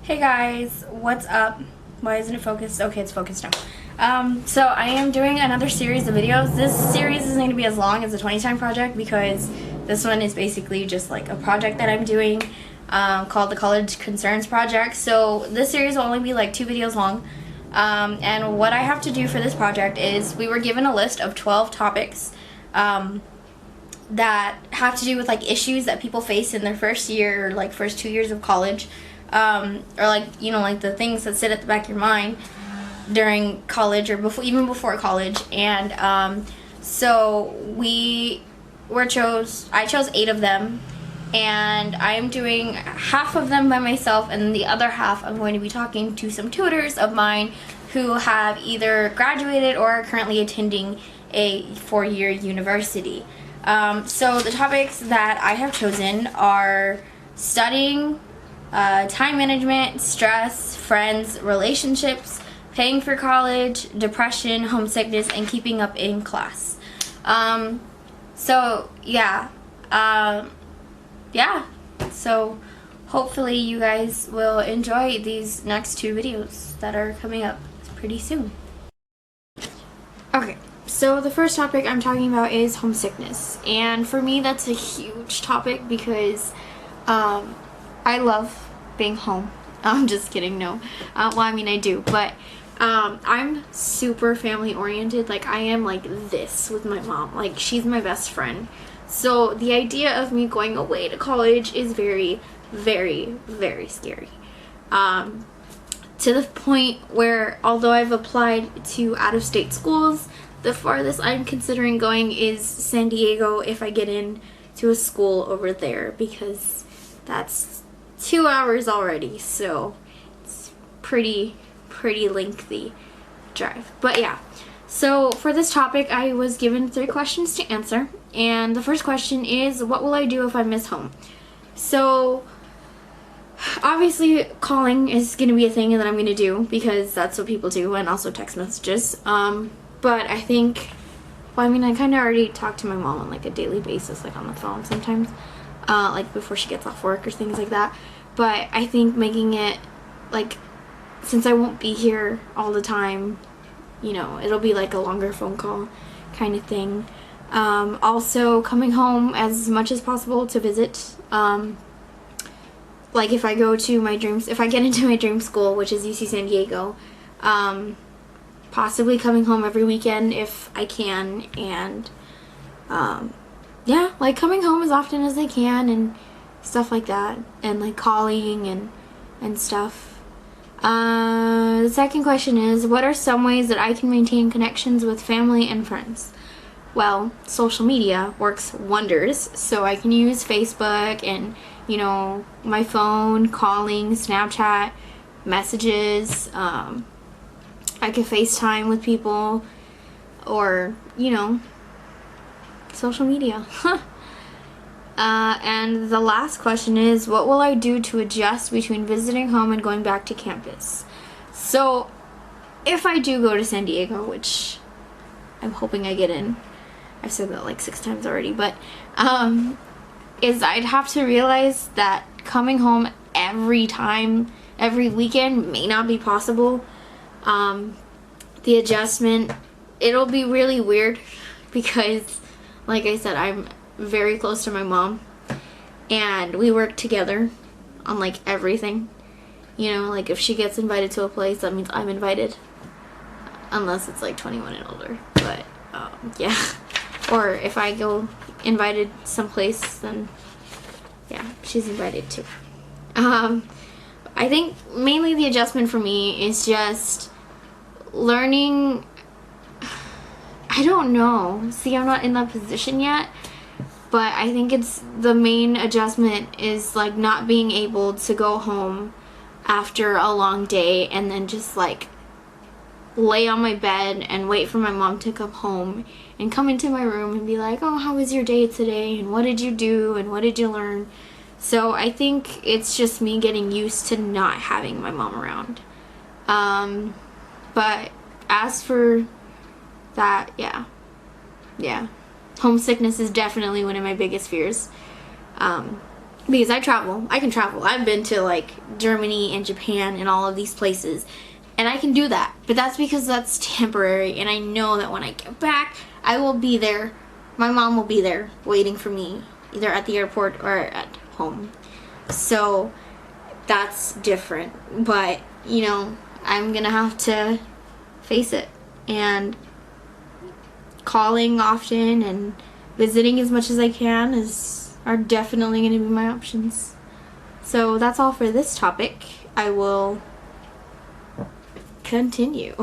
Hey guys, what's up? Why isn't it focused? Okay, it's focused now. So I am doing another series of videos. This series isn't going to be as long as the 20-time project because this one is basically just like a project that I'm doing called the College Concerns Project. So this series will only be like 2 videos long. And what I have to do for this project is we were given a list of 12 topics that have to do with like issues that people face in their first year or like first 2 years of college. Or like, you know, like the things that sit at the back of your mind during college or even before college. And so I chose 8 of them, and I'm doing half of them by myself, and the other half I'm going to be talking to some tutors of mine who have either graduated or are currently attending a 4-year university. So the topics that I have chosen are studying, time management, stress, friends, relationships, paying for college, depression, homesickness, and keeping up in class. So hopefully you guys will enjoy these next 2 videos that are coming up pretty soon. Okay, so the first topic I'm talking about is homesickness, and for me that's a huge topic because I love being home. I'm just kidding, no. Well, I mean I do, but I'm super family oriented. Like I am like this with my mom. Like she's my best friend. So the idea of me going away to college is very, very, very scary. To the point where although I've applied to out-of-state schools, the farthest I'm considering going is San Diego if I get into a school over there, because that's 2 hours already, so it's pretty lengthy drive. But yeah, so for this topic I was given 3 questions to answer, and the first question is, what will I do if I miss home? So obviously calling is going to be a thing that I'm going to do because that's what people do, and also text messages. But I think, well, I mean I kind of already talk to my mom on like a daily basis, like on the phone sometimes, like before she gets off work or things like that. But I think making it, like, since I won't be here all the time, you know, it'll be like a longer phone call kind of thing. Also coming home as much as possible to visit. Like if I go to my dreams, if I get into my dream school, which is UC San Diego, possibly coming home every weekend if I can, and yeah, like coming home as often as I can and stuff like that, and like calling and stuff. The second question is, what are some ways that I can maintain connections with family and friends? Well, social media works wonders, so I can use Facebook and, you know, my phone, calling, Snapchat, messages. I can FaceTime with people, or, you know, social media. And the last question is, what will I do to adjust between visiting home and going back to campus? So if I do go to San Diego, which I'm hoping I get in, I've said that like 6 times already, but is I'd have to realize that coming home every time, every weekend may not be possible. The adjustment, it'll be really weird because, like I said, I'm very close to my mom, and we work together on like everything. You know, like if she gets invited to a place, that means I'm invited, unless it's like 21 and older. But yeah, or if I go invited someplace, then yeah, she's invited too. I think mainly the adjustment for me is just learning. I don't know. See, I'm not in that position yet. But I think it's the main adjustment is like not being able to go home after a long day and then just like lay on my bed and wait for my mom to come home and come into my room and be like, oh, how was your day today? And what did you do? And what did you learn? So I think it's just me getting used to not having my mom around. But as for that, yeah. Homesickness is definitely one of my biggest fears. because I can travel. I've been to like Germany and Japan and all of these places, and I can do that. But that's because that's temporary, and I know that when I get back, I will be there. My mom will be there waiting for me, either at the airport or at home. So that's different. But, you know, I'm gonna have to face it. And calling often and visiting as much as I can are definitely going to be my options. So that's all for this topic. I will continue.